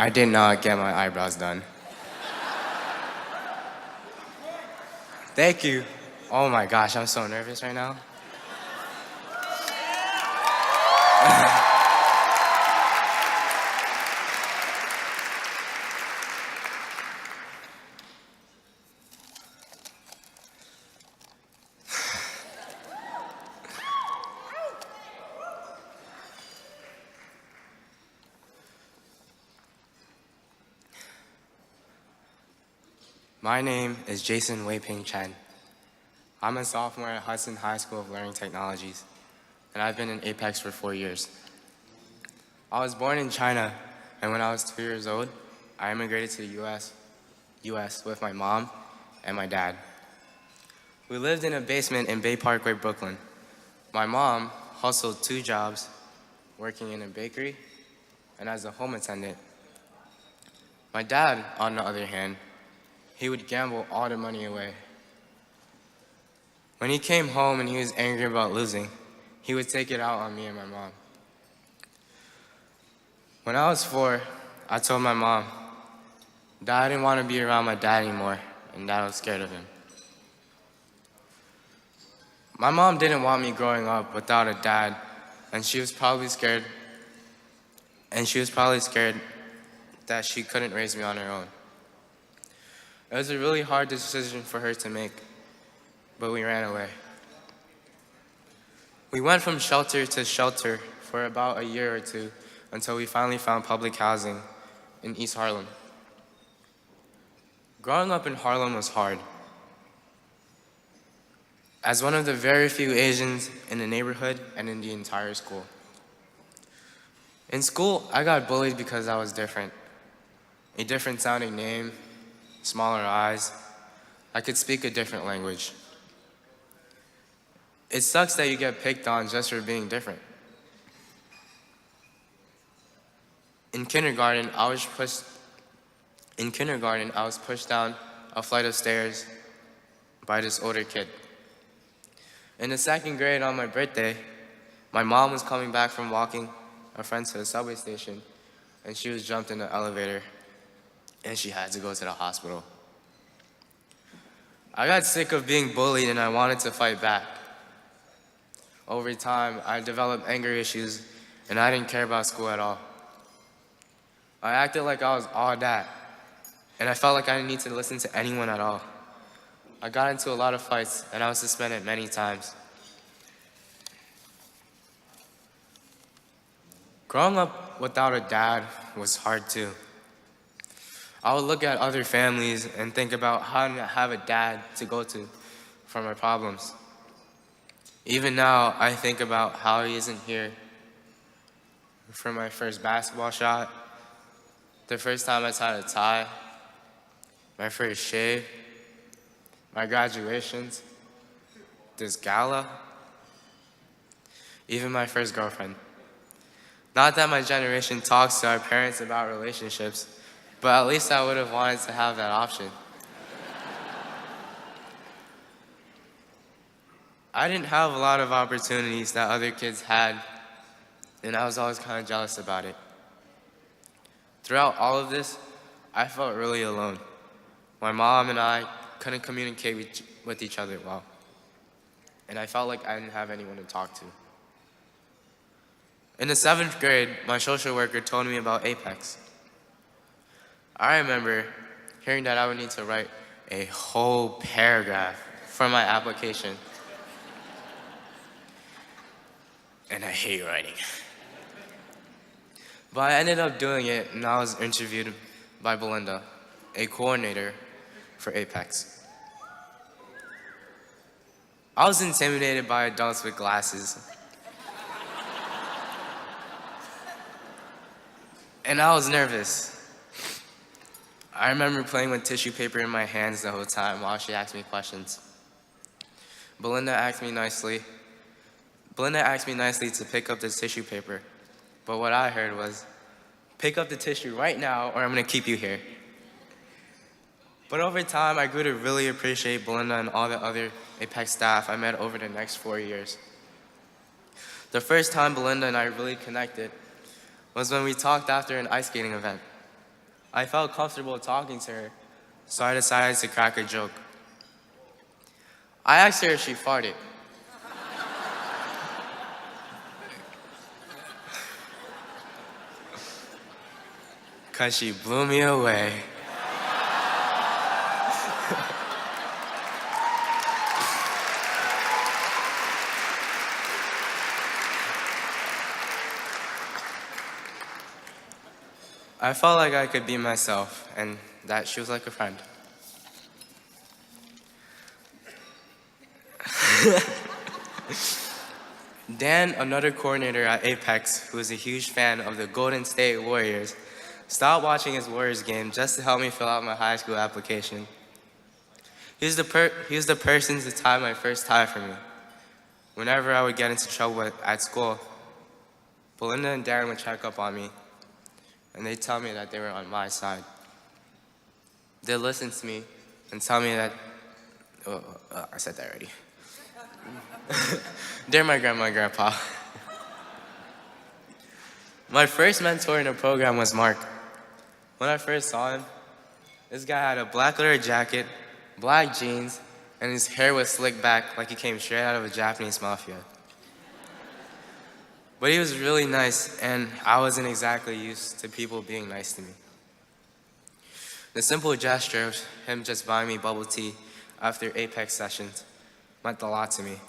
I did not get my eyebrows done. Thank you. Oh my gosh, I'm so nervous right now. My name is Jason Wei-Ping Chen. I'm a sophomore at Hudson High School of Learning Technologies, and I've been in Apex for 4 years. I was born in China, and when I was 2 years old, I immigrated to the US with my mom and my dad. We lived in a basement in Bay Parkway, Brooklyn. My mom hustled 2 jobs, working in a bakery and as a home attendant. My dad, on the other hand, he would gamble all the money away. When he came home and he was angry about losing, he would take it out on me and my mom. When I was 4, I told my mom that I didn't want to be around my dad anymore and that I was scared of him. My mom didn't want me growing up without a dad, and she was probably scared that she couldn't raise me on her own. It was a really hard decision for her to make, but we ran away. We went from shelter to shelter for about a year or 2 until we finally found public housing in East Harlem. Growing up in Harlem was hard. As one of the very few Asians in the neighborhood and in the entire school. In school, I got bullied because I was different. A different sounding name, smaller eyes. I could speak a different language. It sucks that you get picked on just for being different. In kindergarten, I was pushed down a flight of stairs by this older kid. In the 2nd grade on my birthday, my mom was coming back from walking a friend to the subway station, and she was jumped in the elevator, and she had to go to the hospital. I got sick of being bullied and I wanted to fight back. Over time, I developed anger issues and I didn't care about school at all. I acted like I was all that, and I felt like I didn't need to listen to anyone at all. I got into a lot of fights and I was suspended many times. Growing up without a dad was hard too. I would look at other families and think about how to have a dad to go to for my problems. Even now, I think about how he isn't here for my first basketball shot, the first time I tied a tie, my first shave, my graduations, this gala, even my first girlfriend. Not that my generation talks to our parents about relationships, but at least I would have wanted to have that option. I didn't have a lot of opportunities that other kids had, and I was always kind of jealous about it. Throughout all of this, I felt really alone. My mom and I couldn't communicate with each other well, and I felt like I didn't have anyone to talk to. In the 7th grade, my social worker told me about Apex. I remember hearing that I would need to write a whole paragraph for my application. And I hate writing. But I ended up doing it, and I was interviewed by Belinda, a coordinator for Apex. I was intimidated by adults with glasses. And I was nervous. I remember playing with tissue paper in my hands the whole time while she asked me questions. Belinda asked me nicely to pick up the tissue paper, but what I heard was, pick up the tissue right now or I'm gonna keep you here. But over time, I grew to really appreciate Belinda and all the other Apex staff I met over the next 4 years. The first time Belinda and I really connected was when we talked after an ice skating event. I felt comfortable talking to her, so I decided to crack a joke. I asked her if she farted. Cause she blew me away. I felt like I could be myself and that she was like a friend. Dan, another coordinator at Apex, who is a huge fan of the Golden State Warriors, stopped watching his Warriors game just to help me fill out my high school application. He was the person to tie my first tie for me. Whenever I would get into trouble at school, Belinda and Darren would check up on me, and they'd tell me that they were on my side. They'd listen to me and tell me that, I said that already. They're my grandma and grandpa. My first mentor in the program was Mark. When I first saw him, this guy had a black leather jacket, black jeans, and his hair was slicked back like he came straight out of a Japanese mafia. But he was really nice, and I wasn't exactly used to people being nice to me. The simple gesture of him just buying me bubble tea after Apex sessions meant a lot to me.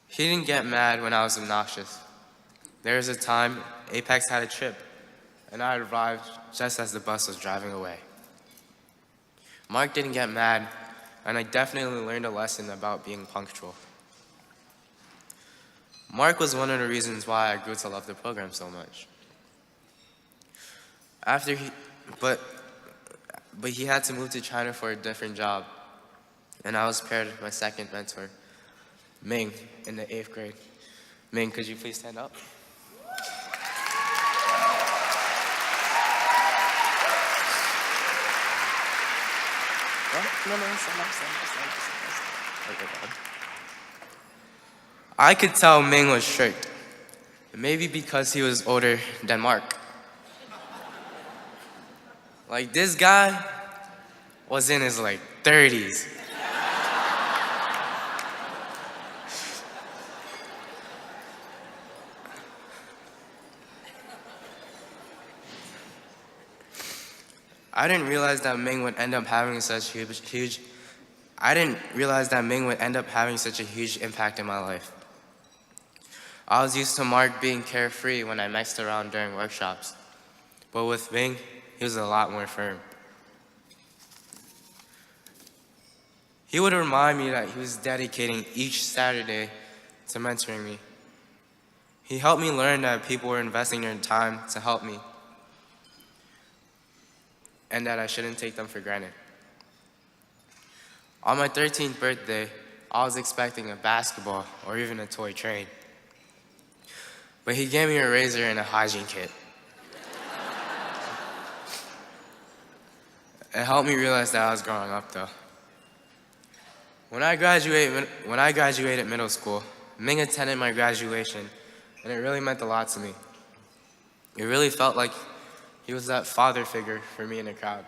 He didn't get mad when I was obnoxious. There was a time Apex had a trip, and I arrived just as the bus was driving away. Mark didn't get mad, and I definitely learned a lesson about being punctual. Mark was one of the reasons why I grew to love the program so much. But he had to move to China for a different job, and I was paired with my second mentor, Ming, in the 8th grade. Ming, could you please stand up? No, stand up. Okay. I could tell Ming was strict, maybe because he was older than Mark. Like, this guy was in his 30s. I didn't realize that Ming would end up having such a huge impact in my life. I was used to Mark being carefree when I messed around during workshops, but with Ming, he was a lot more firm. He would remind me that he was dedicating each Saturday to mentoring me. He helped me learn that people were investing their time to help me, and that I shouldn't take them for granted. On my 13th birthday, I was expecting a basketball or even a toy train. But he gave me a razor and a hygiene kit. It helped me realize that I was growing up, though. When I graduated middle school, Ming attended my graduation, and it really meant a lot to me. It really felt like he was that father figure for me in the crowd.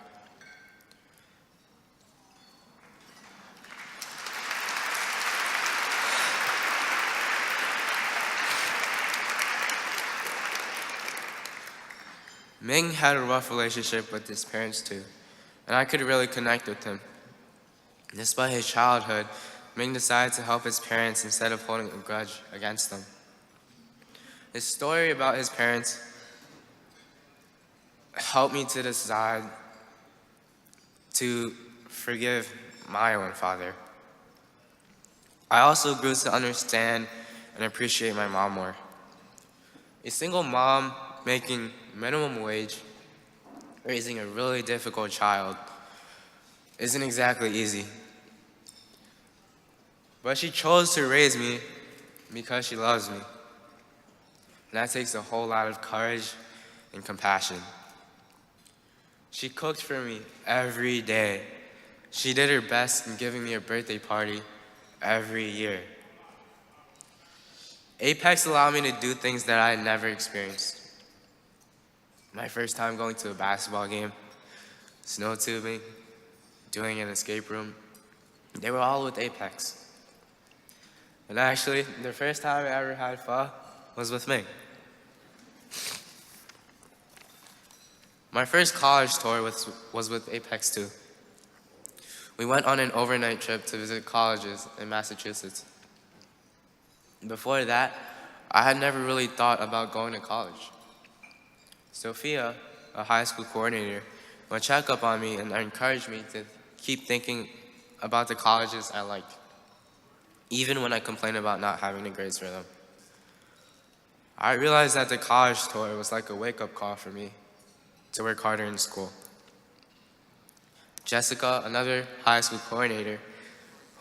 Ming had a rough relationship with his parents too, and I could really connect with him. Despite his childhood, Ming decided to help his parents instead of holding a grudge against them. His story about his parents helped me to decide to forgive my own father. I also grew to understand and appreciate my mom more. A single mom making minimum wage, raising a really difficult child, isn't exactly easy. But she chose to raise me because she loves me. And that takes a whole lot of courage and compassion. She cooked for me every day. She did her best in giving me a birthday party every year. Apex allowed me to do things that I had never experienced. my first time going to a basketball game, snow tubing, doing an escape room, they were all with Apex. And actually, the first time I ever had pho was with me. My first college tour was with Apex too. We went on an overnight trip to visit colleges in Massachusetts. Before that, I had never really thought about going to college. Sophia, a high school coordinator, would check up on me and encourage me to keep thinking about the colleges I liked, even when I complained about not having the grades for them. I realized that the college tour was like a wake-up call for me to work harder in school. Jessica, another high school coordinator,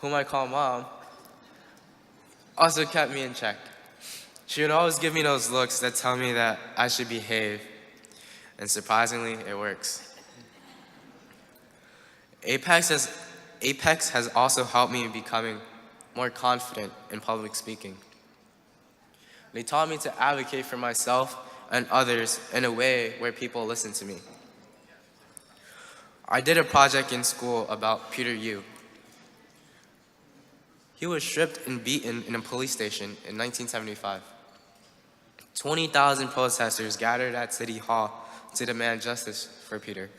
whom I call Mom, also kept me in check. She would always give me those looks that tell me that I should behave, and surprisingly, it works. Apex has also helped me becoming more confident in public speaking. They taught me to advocate for myself and others in a way where people listen to me. I did a project in school about Peter Yu. He was stripped and beaten in a police station in 1975. 20,000 protesters gathered at City Hall to demand justice for Peter.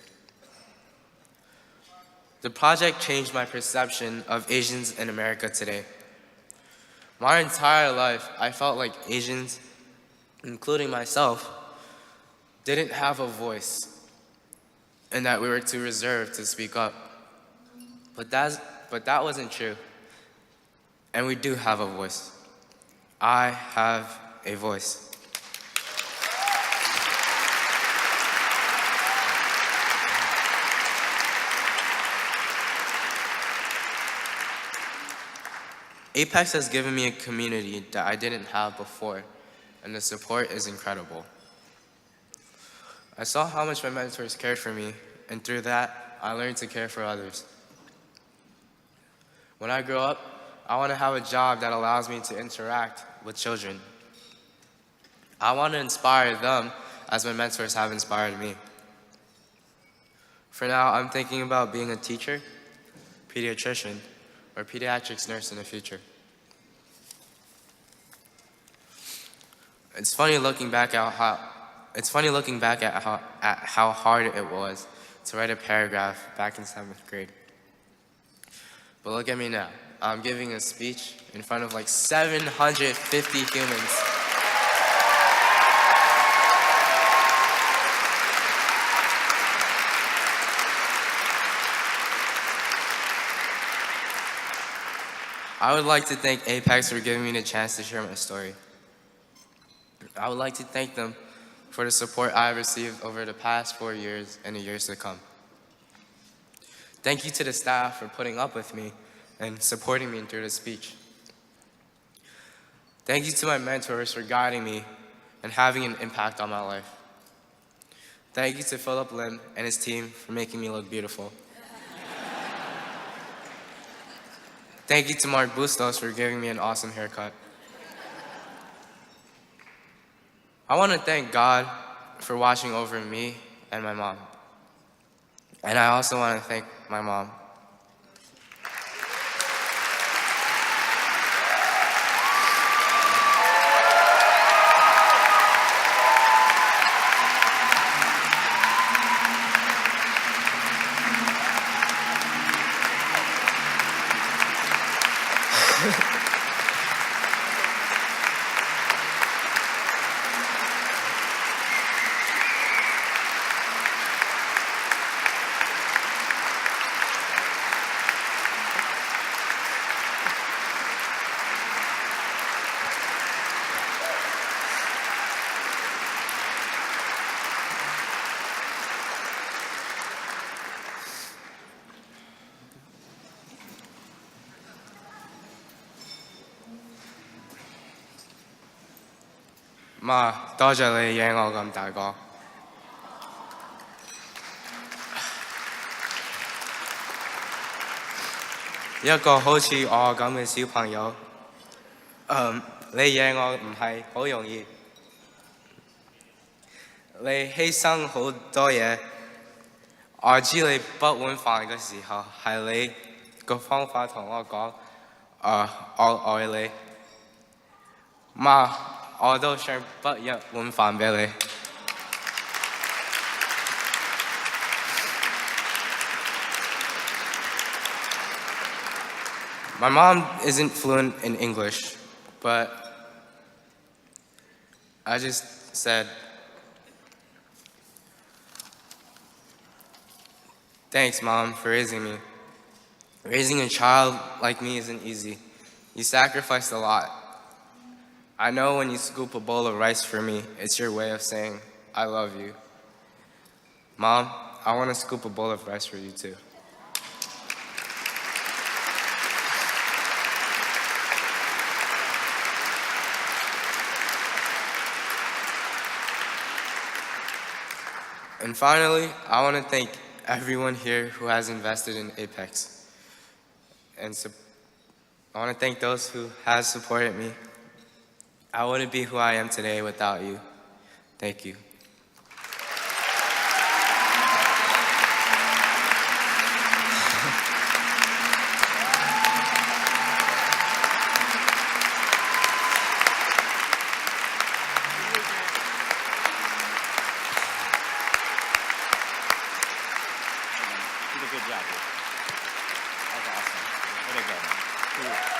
The project changed my perception of Asians in America today. My entire life, I felt like Asians, including myself, didn't have a voice and that we were too reserved to speak up. But that wasn't true. And we do have a voice. I have a voice. Apex has given me a community that I didn't have before, and the support is incredible. I saw how much my mentors cared for me, and through that, I learned to care for others. When I grow up, I want to have a job that allows me to interact with children. I want to inspire them as my mentors have inspired me. For now, I'm thinking about being a teacher, pediatrician, or pediatrics nurse in the future. It's funny looking back at how hard it was to write a paragraph back in 7th grade. But look at me now. I'm giving a speech in front of like 750 humans. I would like to thank Apex for giving me the chance to share my story. I would like to thank them for the support I have received over the past 4 years and the years to come. Thank you to the staff for putting up with me and supporting me through the speech. Thank you to my mentors for guiding me and having an impact on my life. Thank you to Philip Lim and his team for making me look beautiful. Thank you to Mark Bustos for giving me an awesome haircut. I want to thank God for watching over me and my mom. And I also want to thank my mom. Ma, 多謝你養我咁大個。一個好似我咁嘅小朋友，你養我唔係好容易。你犧牲好多嘢，我知你不碗飯嘅時候係你個方法同我講，我愛你，媽，我都想畢一碗飯俾你。My mom isn't fluent in English, but I just said, thanks, Mom, for raising me. Raising a child like me isn't easy. You sacrificed a lot. I know when you scoop a bowl of rice for me, it's your way of saying, I love you. Mom, I want to scoop a bowl of rice for you too. And finally, I want to thank everyone here who has invested in Apex. And I want to thank those who have supported me. I wouldn't be who I am today without you. Thank you. You did a good job, dude. That was awesome. Way to go, man. Cool.